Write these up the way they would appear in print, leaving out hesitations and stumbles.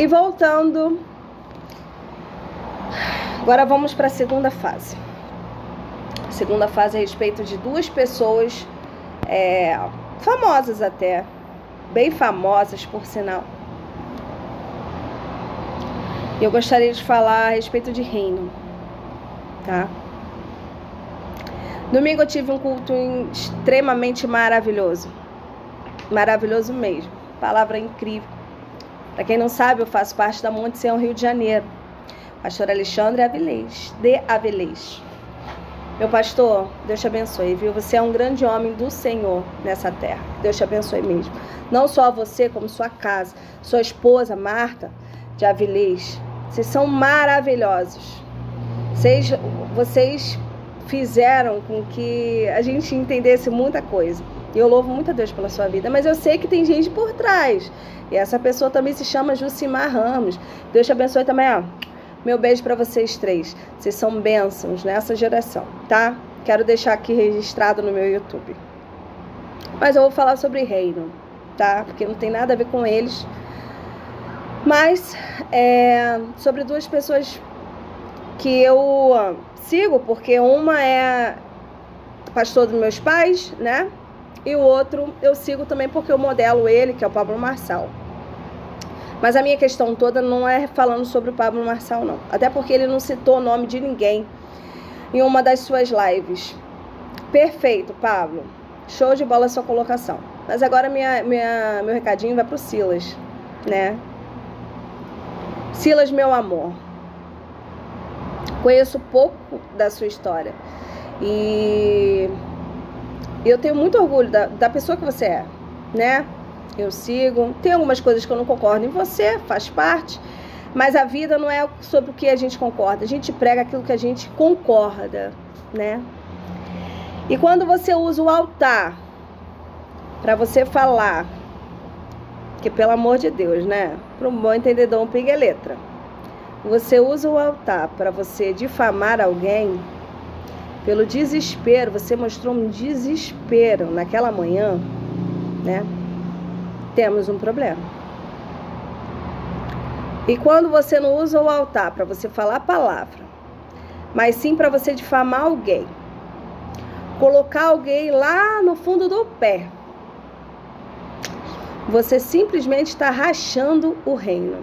E voltando, agora vamos para a segunda fase. A segunda fase é a respeito de duas pessoas famosas até, bem famosas por sinal. Eu gostaria de falar a respeito de reino, tá? Domingo eu tive um culto extremamente maravilhoso. Maravilhoso mesmo. Palavra incrível. Para quem não sabe, eu faço parte da Monte Sião, Rio de Janeiro. Pastor Alexandre Avilés, de Avilés. Meu pastor, Deus te abençoe, viu? Você é um grande homem do Senhor nessa terra. Deus te abençoe mesmo. Não só você, como sua casa, sua esposa, Marta, de Avilés. Vocês são maravilhosos. Vocês fizeram com que a gente entendesse muita coisa. E eu louvo muito a Deus pela sua vida, mas eu sei que tem gente por trás. E essa pessoa também se chama Jucimar Ramos. Deus te abençoe também, ó. Meu beijo para vocês três. Vocês são bênçãos nessa geração, tá? Quero deixar aqui registrado no meu YouTube. Mas eu vou falar sobre reino, tá? Porque não tem nada a ver com eles. Mas sobre duas pessoas que eu sigo, porque uma é pastor dos meus pais, né? E o outro eu sigo também porque eu modelo ele, que é o Pablo Marçal. Mas a minha questão toda não é falando sobre o Pablo Marçal, não. Até porque ele não citou o nome de ninguém em uma das suas lives. Perfeito, Pablo. Show de bola a sua colocação. Mas agora meu recadinho vai pro Silas, né? Silas, meu amor. Conheço pouco da sua história. E eu tenho muito orgulho da pessoa que você é, né? Eu sigo, tem algumas coisas que eu não concordo em você, faz parte, mas a vida não é sobre o que a gente concorda, a gente prega aquilo que a gente concorda, né? E quando você usa o altar para você falar, que pelo amor de Deus, né? Para um bom entendedor, um pinga é letra. Você usa o altar para você difamar alguém, pelo desespero, você mostrou um desespero naquela manhã, né? Temos um problema. E quando você não usa o altar para você falar a palavra, mas sim para você difamar alguém, colocar alguém lá no fundo do pé, você simplesmente está rachando o reino.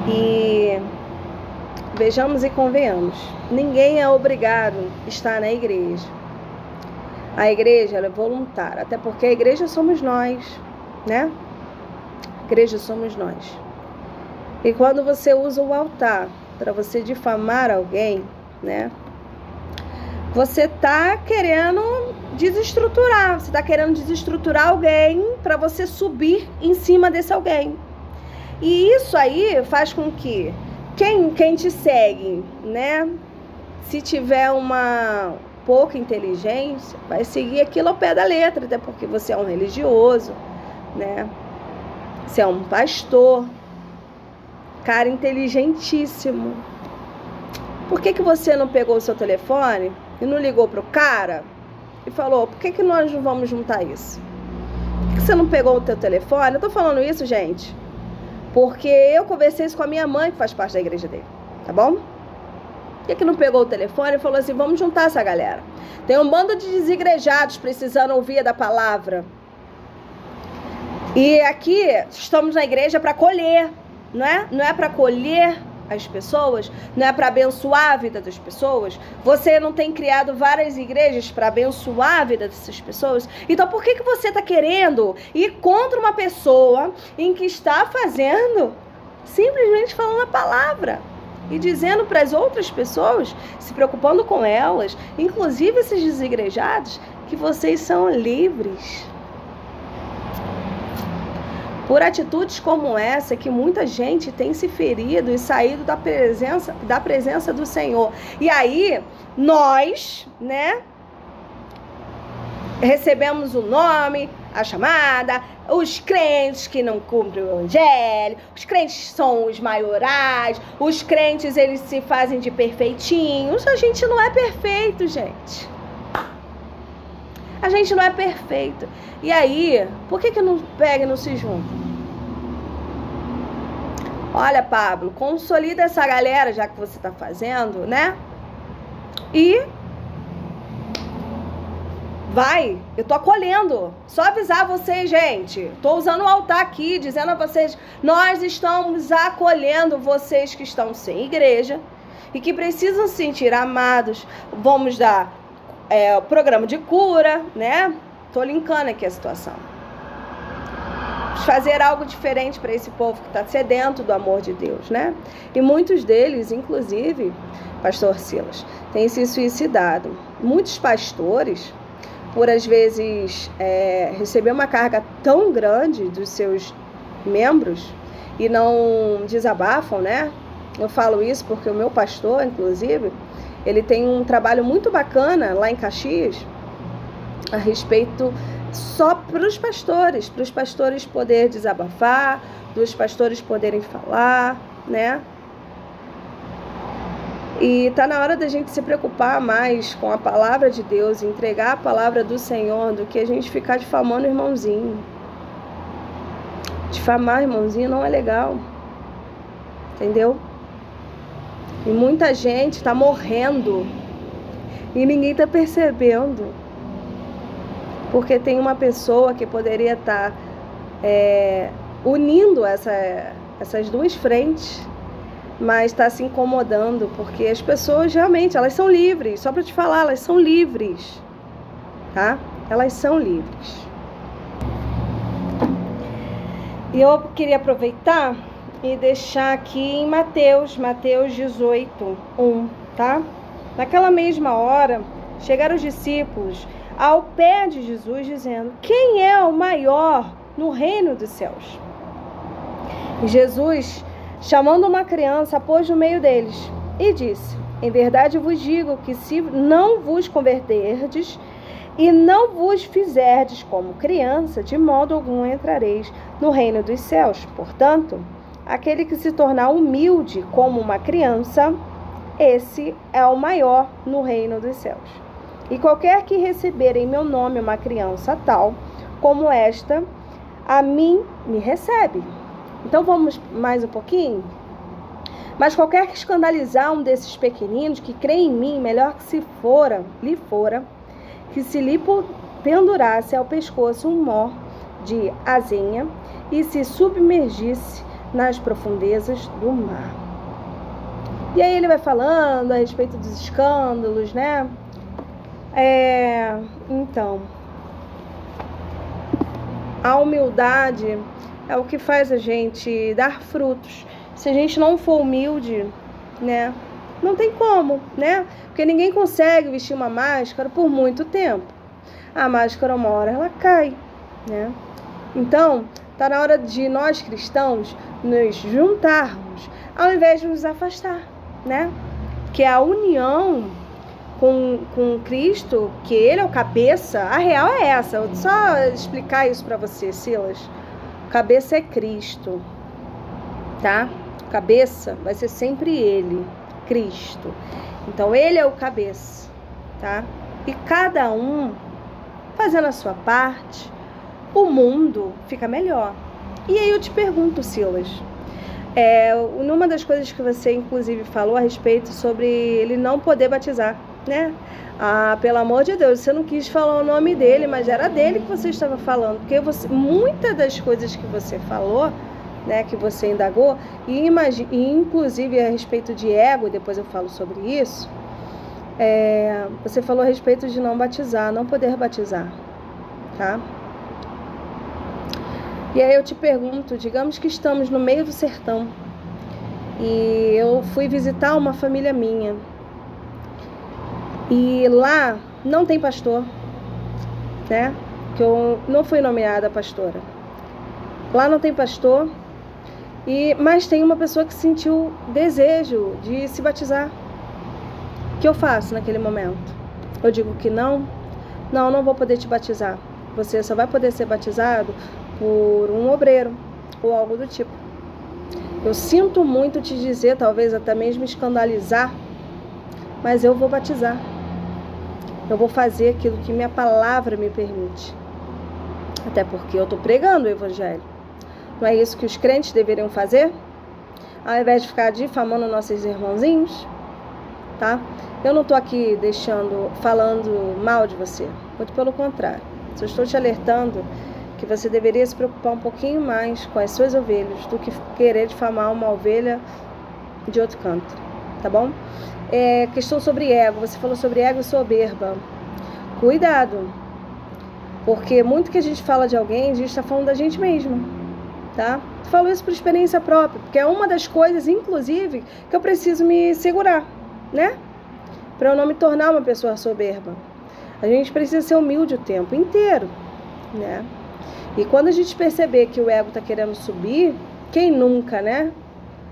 E vejamos e convenhamos, ninguém é obrigado a estar na igreja. A igreja ela é voluntária, até porque a igreja somos nós, né? A igreja somos nós. E quando você usa o altar para você difamar alguém, né? Você está querendo desestruturar. Você está querendo desestruturar alguém para você subir em cima desse alguém. E isso aí faz com que quem te segue, né? Se tiver uma pouca inteligência, vai seguir aquilo ao pé da letra, até porque você é um religioso, né? Você é um pastor, cara inteligentíssimo. Por que você não pegou o seu telefone e não ligou pro cara e falou, por que nós não vamos juntar isso? Por que você não pegou o teu telefone? Eu tô falando isso, gente, porque eu conversei isso com a minha mãe, que faz parte da igreja dele, tá bom? Por que não pegou o telefone e falou assim, vamos juntar essa galera? Tem um bando de desigrejados precisando ouvir da palavra. E aqui estamos na igreja para colher, não é? Não é para colher as pessoas, não é para abençoar a vida das pessoas. Você não tem criado várias igrejas para abençoar a vida dessas pessoas? Então por que você está querendo ir contra uma pessoa em que está fazendo, simplesmente falando a palavra? E dizendo para as outras pessoas, se preocupando com elas, inclusive esses desigrejados, que vocês são livres. Por atitudes como essa, que muita gente tem se ferido e saído da presença do Senhor. E aí, nós, né, recebemos o nome, a chamada, os crentes que não cumprem o evangelho, os crentes são os maiorais, os crentes eles se fazem de perfeitinhos. A gente não é perfeito, gente. A gente não é perfeito. E aí, por que não pega e não se junta? Olha, Pablo, consolida essa galera, já que você tá fazendo, né? E vai, eu tô acolhendo. Só avisar vocês, gente. Tô usando o altar aqui, dizendo a vocês, nós estamos acolhendo vocês que estão sem igreja e que precisam se sentir amados. Vamos dar programa de cura, né? Tô linkando aqui a situação. Fazer algo diferente para esse povo que está sedento do amor de Deus, né? E muitos deles, inclusive, pastor Silas, têm se suicidado. Muitos pastores, por às vezes receber uma carga tão grande dos seus membros e não desabafam, né? Eu falo isso porque o meu pastor, inclusive, ele tem um trabalho muito bacana lá em Caxias a respeito só para os pastores poderem desabafar, dos pastores poderem falar, né? E tá na hora da gente se preocupar mais com a palavra de Deus, entregar a palavra do Senhor, do que a gente ficar difamando o irmãozinho. Difamar o irmãozinho não é legal, entendeu? E muita gente tá morrendo e ninguém tá percebendo. Porque tem uma pessoa que poderia estar unindo essas duas frentes, mas está se incomodando, porque as pessoas realmente, elas são livres. Só para te falar, elas são livres, tá? Elas são livres. E eu queria aproveitar e deixar aqui em Mateus 18:1, tá? Naquela mesma hora, chegaram os discípulos ao pé de Jesus, dizendo: quem é o maior no reino dos céus? E Jesus, chamando uma criança, pôs no meio deles e disse: em verdade vos digo que se não vos converterdes e não vos fizerdes como criança, de modo algum entrareis no reino dos céus. Portanto, aquele que se tornar humilde como uma criança, esse é o maior no reino dos céus. E qualquer que receber em meu nome uma criança tal como esta, a mim me recebe. Então vamos mais um pouquinho? Mas qualquer que escandalizar um desses pequeninos que crê em mim, melhor que se lhe fora, que se lhe pendurasse ao pescoço um nó de azenha e se submergisse nas profundezas do mar. E aí ele vai falando a respeito dos escândalos, né? Então, a humildade é o que faz a gente dar frutos. Se a gente não for humilde, né, não tem como, né? Porque ninguém consegue vestir uma máscara por muito tempo. A máscara, uma hora, ela cai, né? Então, tá na hora de nós cristãos nos juntarmos, ao invés de nos afastar, né? Que a união com Cristo, que ele é o cabeça, a real é essa. Vou só explicar isso para você, Silas. O cabeça é Cristo, tá? O cabeça vai ser sempre ele, Cristo. Então ele é o cabeça, tá? E cada um fazendo a sua parte, o mundo fica melhor. E aí eu te pergunto, Silas, numa das coisas que você inclusive falou a respeito sobre ele não poder batizar, né? Ah, pelo amor de Deus, você não quis falar o nome dele, mas era dele que você estava falando, porque muitas das coisas que você falou, né, que você indagou, e inclusive a respeito de ego, depois eu falo sobre isso, você falou a respeito de não batizar, não poder batizar, tá? E aí eu te pergunto, digamos que estamos no meio do sertão, e eu fui visitar uma família minha, e lá não tem pastor, né? Que eu não fui nomeada pastora. Lá não tem pastor, mas tem uma pessoa que sentiu desejo de se batizar. O que eu faço naquele momento? Eu digo que não vou poder te batizar. Você só vai poder ser batizado por um obreiro ou algo do tipo. Eu sinto muito te dizer, talvez até mesmo escandalizar, mas eu vou batizar. Eu vou fazer aquilo que minha palavra me permite. Até porque eu estou pregando o evangelho. Não é isso que os crentes deveriam fazer? ao invés de ficar difamando nossos irmãozinhos, tá? Eu não tô aqui falando mal de você, muito pelo contrário. Só estou te alertando que você deveria se preocupar um pouquinho mais com as suas ovelhas do que querer difamar uma ovelha de outro canto, tá bom? Questão sobre ego, você falou sobre ego e soberba. Cuidado, porque muito que a gente fala de alguém, a gente está falando da gente mesmo, tá? Eu falo isso por experiência própria, porque é uma das coisas, inclusive, que eu preciso me segurar, né? Para eu não me tornar uma pessoa soberba. A gente precisa ser humilde o tempo inteiro, né? E quando a gente perceber que o ego está querendo subir, quem nunca, né?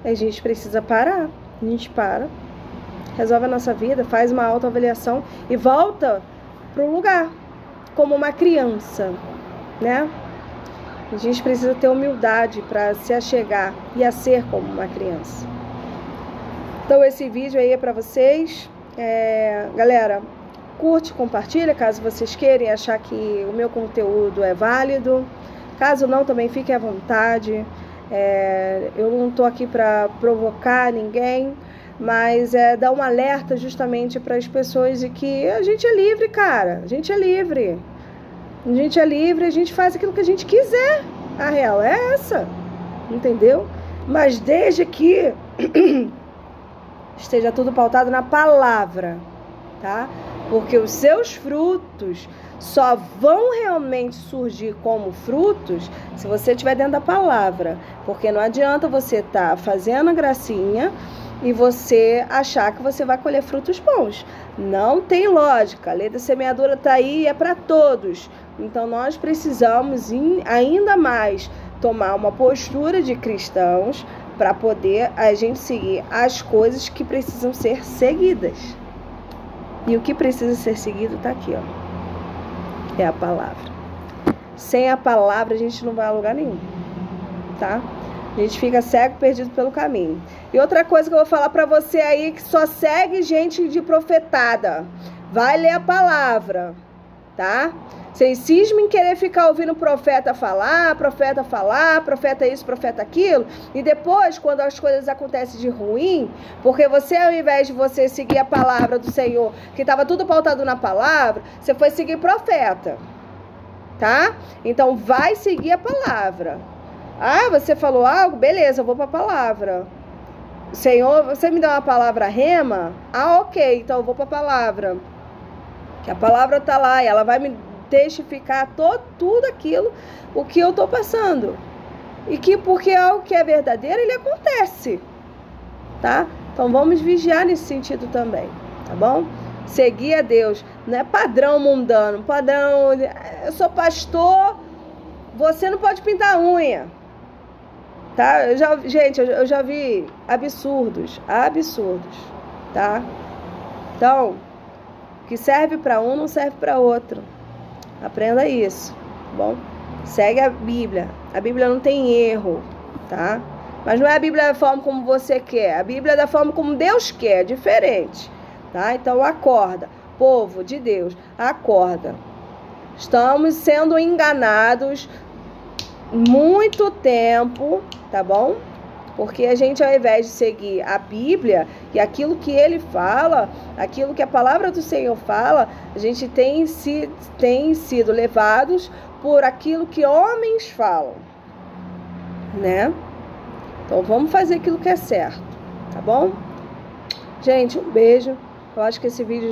A gente precisa parar. A gente para, resolve a nossa vida, faz uma autoavaliação e volta para o lugar, como uma criança, né? A gente precisa ter humildade para se achegar e a ser como uma criança. Então esse vídeo aí é para vocês. Galera, curte, compartilha, caso vocês queiram achar que o meu conteúdo é válido. Caso não, também fique à vontade. Eu não estou aqui para provocar ninguém, mas dar um alerta justamente para as pessoas de que a gente é livre, cara. A gente é livre. A gente é livre, a gente faz aquilo que a gente quiser. A real é essa, entendeu? Mas desde que esteja tudo pautado na palavra, tá? Porque os seus frutos só vão realmente surgir como frutos se você estiver dentro da palavra. Porque não adianta você estar fazendo a gracinha e você achar que você vai colher frutos bons. Não tem lógica. A lei da semeadura está aí e é para todos. Então nós precisamos ainda mais tomar uma postura de cristãos para poder a gente seguir as coisas que precisam ser seguidas. E o que precisa ser seguido está aqui, ó. É a palavra. Sem a palavra a gente não vai a lugar nenhum, tá? A gente fica cego, perdido pelo caminho. E outra coisa que eu vou falar para você aí, que só segue gente de profetada. Vai ler a palavra, tá? Vocês cismem em querer ficar ouvindo profeta falar, profeta isso, profeta aquilo. E depois, quando as coisas acontecem de ruim, porque você, ao invés de você seguir a palavra do Senhor, que estava tudo pautado na palavra, você foi seguir profeta, tá? Então, vai seguir a palavra. Ah, você falou algo? Beleza, eu vou para a palavra. Senhor, você me dá uma palavra rema? Ah, ok, então eu vou para a palavra. Que a palavra tá lá e ela vai me testificar tudo aquilo, o que eu tô passando. E que porque algo que é verdadeiro, ele acontece, tá? Então vamos vigiar nesse sentido também, tá bom? Seguir a Deus, não é padrão mundano, padrão, eu sou pastor, você não pode pintar a unha, tá? Gente, eu já vi absurdos, tá? Então, o que serve para um não serve para outro. Aprenda isso, tá bom? Segue a Bíblia. A Bíblia não tem erro, tá? Mas não é a Bíblia da forma como você quer. A Bíblia é da forma como Deus quer, diferente, tá? Então acorda, povo de Deus, acorda. Estamos sendo enganados muito tempo, tá bom? Porque a gente, ao invés de seguir a Bíblia e aquilo que ele fala, aquilo que a palavra do Senhor fala, a gente tem sido levados por aquilo que homens falam, né? Então vamos fazer aquilo que é certo, tá bom? Gente, um beijo. Eu acho que esse vídeo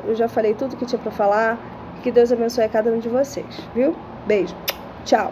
eu já falei tudo que tinha para falar. Que Deus abençoe a cada um de vocês, viu? Beijo. Tchau.